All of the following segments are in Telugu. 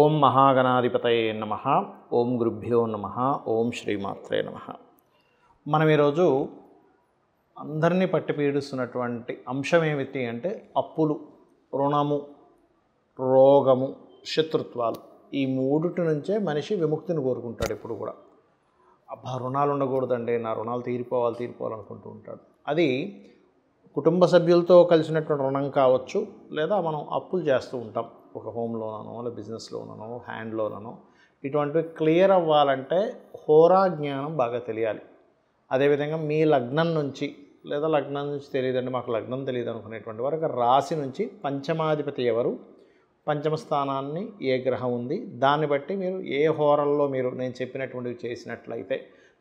ఓం మహాగణాధిపతయే నమః. ఓం గురుభ్యో నమః. ఓం శ్రీమాత్రే నమః. మనం ఈరోజు అందరినీ పట్టి పీడిస్తున్నటువంటి అంశం ఏమిటి అంటే అప్పులు, రుణము, రోగము, శత్రుత్వాలు. ఈ మూడిటి నుంచే మనిషి విముక్తిని కోరుకుంటాడు. ఎప్పుడు కూడా అబ్బా రుణాలు ఉండకూడదండి, నా రుణాలు తీరిపోవాలనుకుంటూ ఉంటాడు. అది కుటుంబ సభ్యులతో కలిసినటువంటి రుణం కావచ్చు, లేదా మనం అప్పులు చేస్తూ ఉంటాం. ఒక హోమ్ లోనో, లేదా బిజినెస్ లోనో, హ్యాండ్ లోనో. ఇటువంటివి క్లియర్ అవ్వాలంటే హోరా జ్ఞానం బాగా తెలియాలి. అదేవిధంగా మీ లగ్నం నుంచి, లేదా లగ్నం నుంచి తెలియదండి మాకు లగ్నం తెలియదు అనుకునేటువంటి వరకు రాశి నుంచి పంచమాధిపతి ఎవరు, పంచమ స్థానాన్ని ఏ గ్రహం ఉంది, దాన్ని బట్టి మీరు ఏ హోరల్లో మీరు నేను చెప్పినటువంటివి చేసినట్లయితే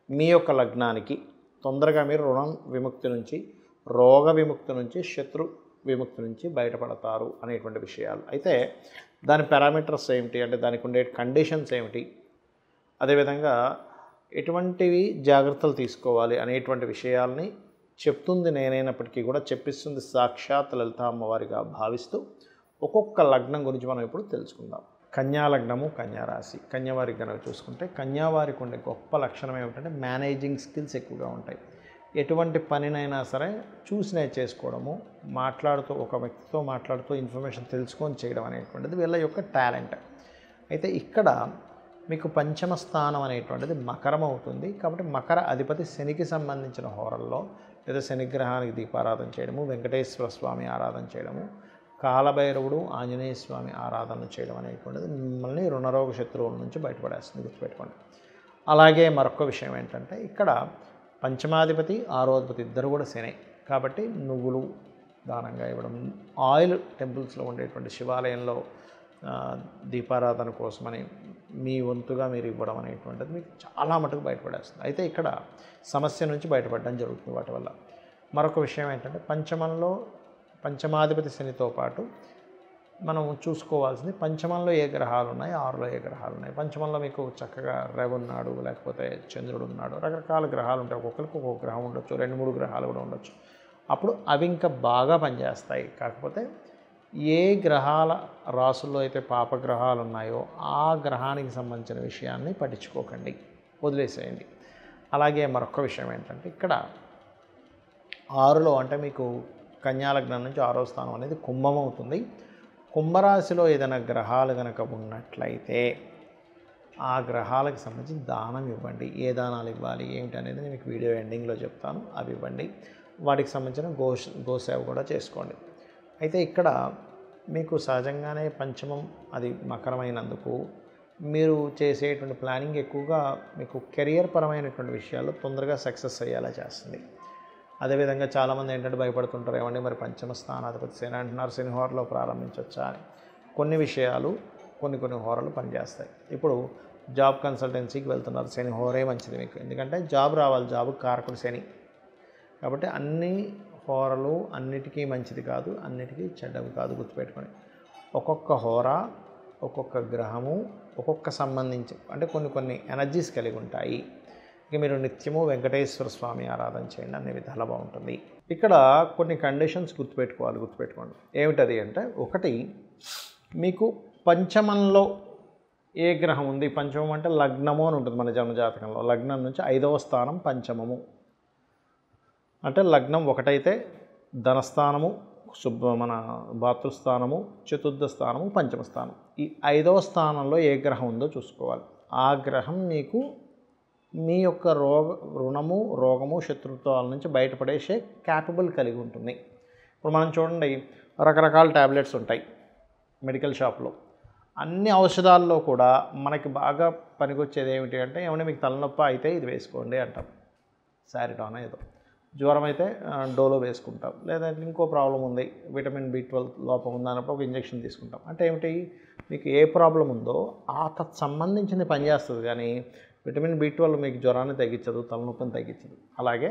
మీ యొక్క లగ్నానికి తొందరగా మీరు రుణం విముక్తి నుంచి, రోగ విముక్తి నుంచి, శత్రు విముక్తి నుంచి బయటపడతారు అనేటువంటి విషయాలు. అయితే దాని పారామీటర్స్ ఏమిటి అంటే దానికి ఉండే కండిషన్స్ ఏమిటి, అదేవిధంగా ఎటువంటివి జాగ్రత్తలు తీసుకోవాలి అనేటువంటి విషయాల్ని చెప్తుంది నేనైనప్పటికీ కూడా చెప్పిస్తుంది సాక్షాత్ లలిత అమ్మవారిగా భావిస్తూ ఒక్కొక్క లగ్నం గురించి మనం ఇప్పుడు తెలుసుకుందాం. కన్యా లగ్నము, కన్యా రాశి. కన్యావారికి కనుక చూసుకుంటే కన్యావారికి ఉండే గొప్ప లక్షణం ఏమిటంటే మేనేజింగ్ స్కిల్స్ ఎక్కువగా ఉంటాయి. ఎటువంటి పనినైనా సరే చూసినే చేసుకోవడము, మాట్లాడుతూ ఒక వ్యక్తితో మాట్లాడుతూ ఇన్ఫర్మేషన్ తెలుసుకొని చేయడం అనేటువంటిది వీళ్ళ యొక్క టాలెంట్. అయితే ఇక్కడ మీకు పంచమ స్థానం అనేటువంటిది మకరం అవుతుంది. కాబట్టి మకర అధిపతి శనికి సంబంధించిన హోరల్లో లేదా శనిగ్రహానికి దీపారాధన చేయడము, వెంకటేశ్వర స్వామి ఆరాధన చేయడము, కాలభైరవుడు, ఆంజనేయ స్వామి ఆరాధన చేయడం అనేటువంటిది మిమ్మల్ని రుణరోగ శత్రువుల నుంచి బయటపడేస్తుంది, గుర్తుపెట్టుకోండి. అలాగే మరొక విషయం ఏంటంటే ఇక్కడ పంచమాధిపతి, ఆరోధిపతి ఇద్దరు కూడా శని. కాబట్టి నువ్వులు దానంగా ఇవ్వడం, ఆయిల్ టెంపుల్స్లో ఉండేటువంటి శివాలయంలో దీపారాధన కోసమని మీ వంతుగా మీరు ఇవ్వడం అనేటువంటిది మీకు చాలా మటుకు బయటపడేస్తుంది. అయితే ఇక్కడ సమస్య నుంచి బయటపడడం జరుగుతుంది వాటి వల్ల. మరొక విషయం ఏంటంటే పంచమంలో పంచమాధిపతి శనితో పాటు మనం చూసుకోవాల్సింది పంచమంలో ఏ గ్రహాలు ఉన్నాయి, ఆరులో ఏ గ్రహాలు ఉన్నాయి. పంచమంలో మీకు చక్కగా రవి ఉన్నాడు, లేకపోతే చంద్రుడు ఉన్నాడు, రకరకాల గ్రహాలు ఉంటాయి. ఒక్కొక్కరికి ఒక్కొక్క గ్రహం ఉండొచ్చు, 2-3 గ్రహాలు కూడా ఉండొచ్చు. అప్పుడు అవి ఇంకా బాగా పనిచేస్తాయి. కాకపోతే ఏ గ్రహాల రాసుల్లో అయితే పాపగ్రహాలు ఉన్నాయో ఆ గ్రహానికి సంబంధించిన విషయాన్ని పట్టించుకోకండి, వదిలేసేయండి. అలాగే మరొక విషయం ఏంటంటే ఇక్కడ 6లో అంటే మీకు కన్యాలగ్నం నుంచి 6వ స్థానం అనేది కుంభం అవుతుంది. కుంభరాశిలో ఏదైనా గ్రహాలు కనుక ఉన్నట్లయితే ఆ గ్రహాలకు సంబంధించి దానం ఇవ్వండి. ఏ దానాలు ఇవ్వాలి ఏమిటి అనేది నేను మీకు వీడియో ఎండింగ్లో చెప్తాను. అవి ఇవ్వండి. వాటికి సంబంధించిన గోసేవ కూడా చేసుకోండి. అయితే ఇక్కడ మీకు సహజంగానే పంచమం అది మకరమైనందుకు మీరు చేసేటువంటి ప్లానింగ్ ఎక్కువగా మీకు కెరియర్ పరమైనటువంటి విషయాల్లో తొందరగా సక్సెస్ అయ్యేలా చేస్తుంది. అదేవిధంగా చాలామంది ఏంటంటే భయపడుతుంటారు, ఏమండి మరి పంచమ స్థానాధిపతి శని అంటున్నారు, శని హోరలో ప్రారంభించవచ్చా అని. కొన్ని విషయాలు కొన్ని హోరలు పనిచేస్తాయి. ఇప్పుడు జాబ్ కన్సల్టెన్సీకి వెళ్తున్నారు, శని హోరే మంచిది మీకు, ఎందుకంటే జాబ్ రావాలి, జాబ్ కారకుడు శని. కాబట్టి అన్ని హోరలు అన్నిటికీ మంచిది కాదు, అన్నిటికీ చెడ్డవి కాదు, గుర్తుపెట్టుకొని. ఒక్కొక్క హోర, ఒక్కొక్క గ్రహము, ఒక్కొక్క సంబంధించి అంటే కొన్ని ఎనర్జీస్ కలిగి ఉంటాయి. ఇక మీరు నిత్యము వెంకటేశ్వర స్వామి ఆరాధన చేయండి, అన్ని విధాలా బాగుంటుంది. ఇక్కడ కొన్ని కండిషన్స్ గుర్తుపెట్టుకోండి. ఏమిటది అంటే ఒకటి, మీకు పంచమంలో ఏ గ్రహం ఉంది, పంచమం అంటే లగ్నము అని ఉంటుంది మన జన్మజాతకంలో. లగ్నం నుంచి 5వ స్థానం పంచమము అంటే లగ్నం ఒకటైతే ధనస్థానము, మన భాతృస్థానము, చతుర్థ స్థానము, పంచమ స్థానం. ఈ 5వ స్థానంలో ఏ గ్రహం ఉందో చూసుకోవాలి. ఆ గ్రహం మీకు మీ యొక్క రుణము, రోగము, శత్రుత్వాల నుంచి బయటపడేసే క్యాపబుల్ కలిగి ఉంటుంది. ఇప్పుడు మనం చూడండి, రకరకాల ట్యాబ్లెట్స్ ఉంటాయి మెడికల్ షాప్లో. అన్ని ఔషధాల్లో కూడా మనకి బాగా పనికొచ్చేది ఏమిటి అంటే, ఏమైనా మీకు తలనొప్పి అయితే ఇది వేసుకోండి అంటాం, సారిటాన్ ఏదో. జ్వరం అయితే డోలో వేసుకుంటాం, లేదా ఇంకో ప్రాబ్లం ఉంది, విటమిన్ B12 లోపం ఉందన్నప్పుడు ఒక ఇంజెక్షన్ తీసుకుంటాం. అంటే ఏమిటి, మీకు ఏ ప్రాబ్లం ఉందో ఆ సంబంధించింది పనిచేస్తుంది, కానీ విటమిన్ B12 మీకు జ్వరాన్ని తగ్గించదు, తలనొప్పిని తగ్గించదు. అలాగే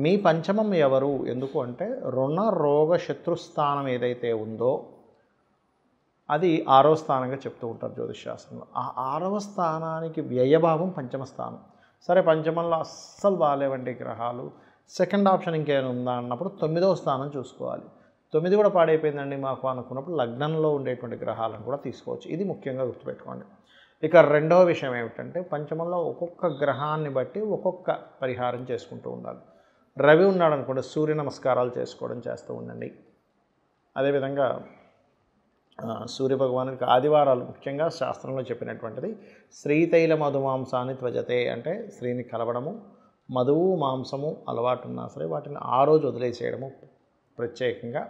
మీ పంచమం ఎవరు, ఎందుకు అంటే రుణ రోగ శత్రుస్థానం ఏదైతే ఉందో అది 6వ స్థానంగా చెప్తూ ఉంటారు జ్యోతిషశాస్త్రంలో. ఆ 6వ స్థానానికి వ్యయభావం పంచమ స్థానం. సరే పంచమంలో అస్సలు బాగాలేవండి గ్రహాలు, సెకండ్ ఆప్షన్ ఇంకేమైనా ఉందా అన్నప్పుడు 9వ స్థానం చూసుకోవాలి. 9 కూడా పాడైపోయిందండి మాకు అనుకున్నప్పుడు లగ్నంలో ఉండేటువంటి గ్రహాలను కూడా తీసుకోవచ్చు. ఇది ముఖ్యంగా గుర్తుపెట్టుకోండి. ఇక రెండవ విషయం ఏమిటంటే పంచమంలో ఒక్కొక్క గ్రహాన్ని బట్టి ఒక్కొక్క పరిహారం చేసుకుంటూ ఉండాలి. రవి ఉన్నాడు అనుకోండి, సూర్య నమస్కారాలు చేసుకోవడం చేస్తూ ఉండండి. అదేవిధంగా సూర్యభగవానుడికి ఆదివారాలు ముఖ్యంగా శాస్త్రంలో చెప్పినటువంటిది శ్రీతైల మధుమాంసాన్ని త్వజతే అంటే స్త్రీని కలవడము, మధువు మాంసము అలవాటు ఉన్నా సరే వాటిని ఆ రోజు వదిలేసేయడము ప్రత్యేకంగా,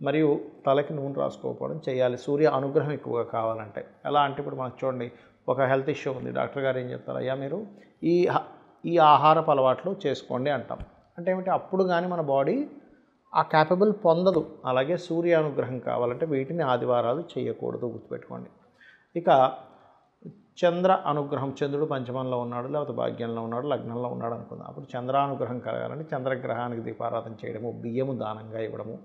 మరియు తలకి నూనె రాసుకోకపోవడం చేయాలి. సూర్య అనుగ్రహం ఎక్కువగా కావాలంటే ఎలా అంటే ఇప్పుడు మనకు చూడండి, ఒక హెల్త్ ఇష్యూ ఉంది, డాక్టర్ గారు ఏం చెప్తారు, అయ్యా మీరు ఈ ఆహారపు అలవాట్లు చేసుకోండి అంటాం. అంటే ఏమిటి, అప్పుడు కానీ మన బాడీ ఆ క్యాపబుల్ పొందదు. అలాగే సూర్య అనుగ్రహం కావాలంటే వీటిని ఆదివారాలు చేయకూడదు, గుర్తుపెట్టుకోండి. ఇక చంద్ర అనుగ్రహం, చంద్రుడు పంచమంలో ఉన్నాడు లేకపోతే భాగ్యంలో ఉన్నాడు లగ్నంలో ఉన్నాడు అనుకుందాం. అప్పుడు చంద్రానుగ్రహం కలగాలంటే చంద్రగ్రహానికి దీపారాధన చేయడము, బియ్యము దానంగా ఇవ్వడము.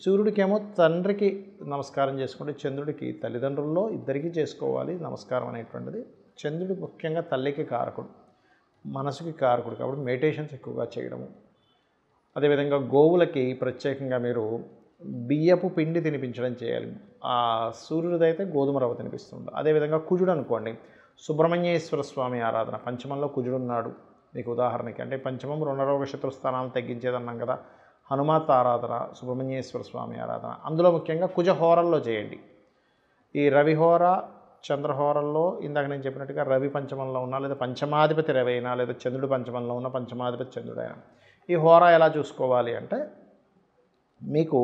సూర్యుడికేమో తండ్రికి నమస్కారం చేసుకుంటే చంద్రుడికి తల్లిదండ్రుల్లో ఇద్దరికీ చేసుకోవాలి నమస్కారం అనేటువంటిది. చంద్రుడు ముఖ్యంగా తల్లికి కారకుడు, మనసుకి కారకుడు, కాబట్టి మెడిటేషన్స్ ఎక్కువగా చేయడము. అదేవిధంగా గోవులకి ప్రత్యేకంగా మీరు బియ్యపు పిండి తినిపించడం చేయాలి. ఆ సూర్యుడిదైతే గోధుమ రవ్వ తినిపిస్తుంది. అదేవిధంగా కుజుడు అనుకోండి, సుబ్రహ్మణ్యేశ్వర స్వామి ఆరాధన, పంచమంలో కుజుడు ఉన్నాడు మీకు ఉదాహరణకి, అంటే పంచమం రుణరోగ శత్రుస్థానాలు తగ్గించేదన్నాం కదా, హనుమాత్ ఆరాధన, సుబ్రహ్మణ్యేశ్వర స్వామి ఆరాధన, అందులో ముఖ్యంగా కుజహోరల్లో చేయండి. ఈ రవిహోర చంద్రహోరల్లో ఇందాక నేను చెప్పినట్టుగా రవి పంచమంలో ఉన్నా లేదా పంచమాధిపతి రవి అయినా లేదా చంద్రుడు పంచమంలో ఉన్న పంచమాధిపతి చంద్రుడైనా ఈ హోరా ఎలా చూసుకోవాలి అంటే మీకు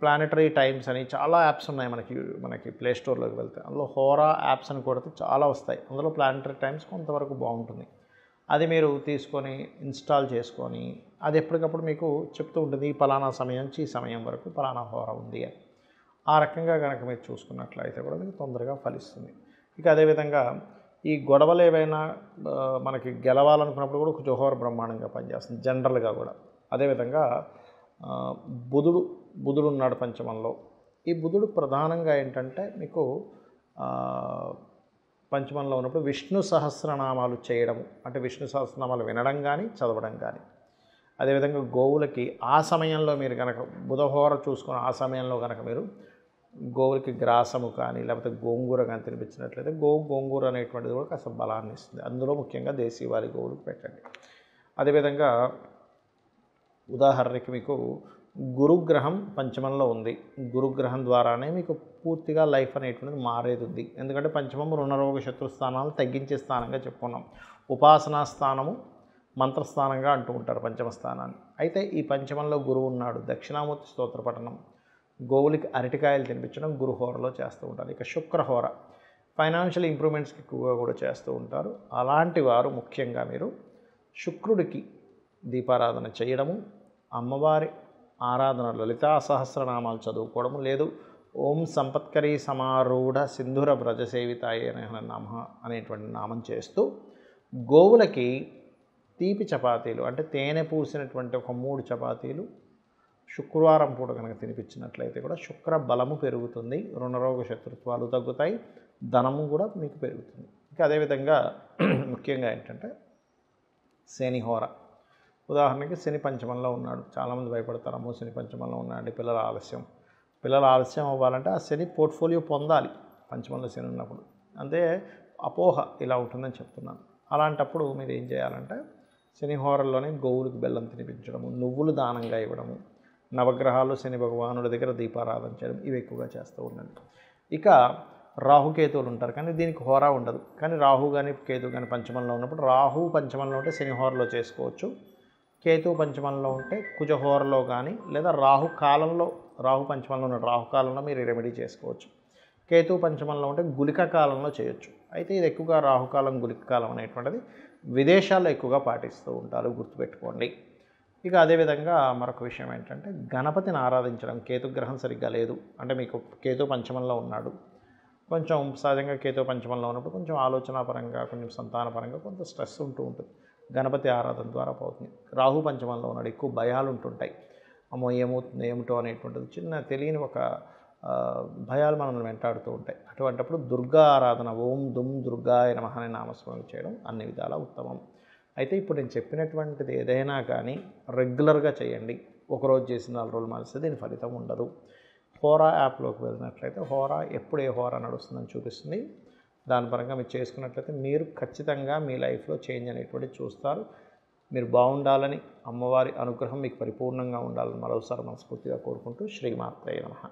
ప్లానెటరీ టైమ్స్ అని చాలా యాప్స్ ఉన్నాయి మనకి ప్లే స్టోర్లోకి వెళ్తే, అందులో హోరా యాప్స్ అని కొడితే చాలా వస్తాయి. అందులో ప్లానెటరీ టైమ్స్ కొంతవరకు బాగుంటుంది. అది మీరు తీసుకొని ఇన్స్టాల్ చేసుకొని అది ఎప్పటికప్పుడు మీకు చెప్తూ ఉంటుంది, ఈ పలానా సమయం నుంచి ఈ సమయం వరకు పలానా హోరా ఉంది అని. ఆ రకంగా కనుక మీరు చూసుకున్నట్లయితే కూడా మీకు తొందరగా ఫలిస్తుంది. ఇక అదేవిధంగా ఈ గొడవలు ఏవైనా మనకి గెలవాలనుకున్నప్పుడు కూడా కుజహోర బ్రహ్మాండంగా పనిచేస్తుంది జనరల్గా కూడా. అదేవిధంగా బుధుడు ఉన్నాడు పంచమంలో. ఈ బుధుడు ప్రధానంగా ఏంటంటే మీకు పంచమంలో ఉన్నప్పుడు విష్ణు సహస్రనామాలు చేయడము, అంటే విష్ణు సహస్రనామాలు వినడం కానీ చదవడం కానీ. అదేవిధంగా గోవులకి ఆ సమయంలో మీరు కనుక బుధహోర చూసుకొని ఆ సమయంలో కనుక మీరు గోవులకి గ్రాసము కానీ లేకపోతే గోంగూర కానీ తినిపించినట్లయితే గోంగూర అనేటువంటిది కూడా కాస్త బలాన్ని ఇస్తుంది. అందులో ముఖ్యంగా దేశీవాళీ గోవులకు పెట్టండి. అదేవిధంగా ఉదాహరణకి మీకు గురుగ్రహం పంచమంలో ఉంది. గురుగ్రహం ద్వారానే మీకు పూర్తిగా లైఫ్ అనేటువంటిది మారేది ఉంది. ఎందుకంటే పంచమం రుణరోగ శత్రుస్థానాలు తగ్గించే స్థానంగా చెప్పుకున్నాం. ఉపాసనా స్థానము మంత్రస్థానంగా అంటూ ఉంటారు పంచమ స్థానాన్ని. అయితే ఈ పంచమంలో గురువు ఉన్నాడు, దక్షిణామూర్తి స్తోత్ర పఠనం, గోవులకి అరటికాయలు తినిపించడం గురుహోరలో చేస్తూ ఉంటారు. ఇక శుక్రహోర ఫైనాన్షియల్ ఇంప్రూవ్మెంట్స్కి ఎక్కువగా కూడా చేస్తూ ఉంటారు. అలాంటి వారు ముఖ్యంగా మీరు శుక్రుడికి దీపారాధన చేయడము, అమ్మవారి ఆరాధన లలితా సహస్రనామాలు చదువుకోవడము, లేదు ఓం సంపత్కరీ సమారూఢ సింధుర వ్రజసేవితాయ నమ అనేటువంటి నామం చేస్తూ గోవులకి తీపి చపాతీలు అంటే తేనె పూసినటువంటి ఒక 3 చపాతీలు శుక్రవారం పూట కనుక తినిపించినట్లయితే కూడా శుక్ర బలము పెరుగుతుంది, రుణరోగ శత్రుత్వాలు తగ్గుతాయి, ధనము కూడా మీకు పెరుగుతుంది. ఇంకా అదేవిధంగా ముఖ్యంగా ఏంటంటే శనిహోర, ఉదాహరణకి శని పంచమంలో ఉన్నాడు, చాలామంది భయపడతారమ్మో శని పంచమంలో ఉన్నాడు పిల్లల ఆలస్యం అవ్వాలంటే ఆ శని పోర్ట్ఫోలియో పొందాలి పంచమంలో శని ఉన్నప్పుడు, అంటే అపోహ ఇలా ఉంటుందని చెప్తున్నాను. అలాంటప్పుడు మీరు ఏం చేయాలంటే శనిహోరల్లోనే గోవులకు బెల్లం తినిపించడము, నువ్వులు దానంగా ఇవ్వడము, నవగ్రహాలు శని భగవానుడి దగ్గర దీపారాధన చేయడం, ఇవి ఎక్కువగా చేస్తూ ఉండండి. ఇక రాహుకేతువులు ఉంటారు కానీ దీనికి హోరా ఉండదు. కానీ రాహు కానీ కేతు కానీ పంచమంలో ఉన్నప్పుడు రాహు పంచమంలో ఉంటే శనిహోరలో చేసుకోవచ్చు, కేతు పంచమంలో ఉంటే కుజహోరలో కానీ లేదా రాహు పంచమంలో ఉన్న రాహుకాలంలో మీరు రెమెడీ చేసుకోవచ్చు. కేతు పంచమంలో ఉంటే గుళిక కాలంలో చేయొచ్చు. అయితే ఇది ఎక్కువగా రాహుకాలం గుళిక కాలం అనేటువంటిది విదేశాల్లో ఎక్కువగా పాటిస్తూ ఉంటారు, గుర్తుపెట్టుకోండి. ఇక అదేవిధంగా మరొక విషయం ఏంటంటే గణపతిని ఆరాధించడం. కేతుగ్రహం సరిగ్గా లేదు అంటే మీకు కేతు పంచమంలో ఉన్నాడు, కొంచెం సహజంగా కేతు పంచమంలో ఉన్నప్పుడు కొంచెం ఆలోచనాపరంగా కొంచెం సంతానపరంగా కొంత స్ట్రెస్ ఉంటూ ఉంటుంది, గణపతి ఆరాధన ద్వారా పోతుంది. రాహు పంచమంలో ఉన్నాడు, ఎక్కువ భయాలు ఉంటుంటాయి, అమ్మో ఏమవుతుంది ఏమిటో అనేటువంటిది చిన్న తెలియని ఒక భయాలు మనల్ని వెంటాడుతూ ఉంటాయి. అటువంటిప్పుడు దుర్గా ఆరాధన, ఓం దుమ్ దుర్గాయ నమః అనే నామస్మరణ చేయడం అన్ని విధాలా ఉత్తమం. అయితే ఇప్పుడు నేను చెప్పినటువంటిది ఏదైనా కానీ రెగ్యులర్గా చేయండి. ఒకరోజు చేసి 4 రోజులు మానేస్తే దీని ఫలితం ఉండదు. హోరా యాప్లోకి వెళ్ళినట్లయితే హోరా ఎప్పుడు ఏ హోరా నడుస్తుందని చూపిస్తుంది. దాని పరంగా మీరు చేసుకున్నట్లయితే మీరు ఖచ్చితంగా మీ లైఫ్లో చేంజ్ అనేటువంటిది చూస్తారు. మీరు బాగుండాలని, అమ్మవారి అనుగ్రహం మీకు పరిపూర్ణంగా ఉండాలని మరోసారి మనస్ఫూర్తిగా కోరుకుంటూ శ్రీమాత్రే నమః.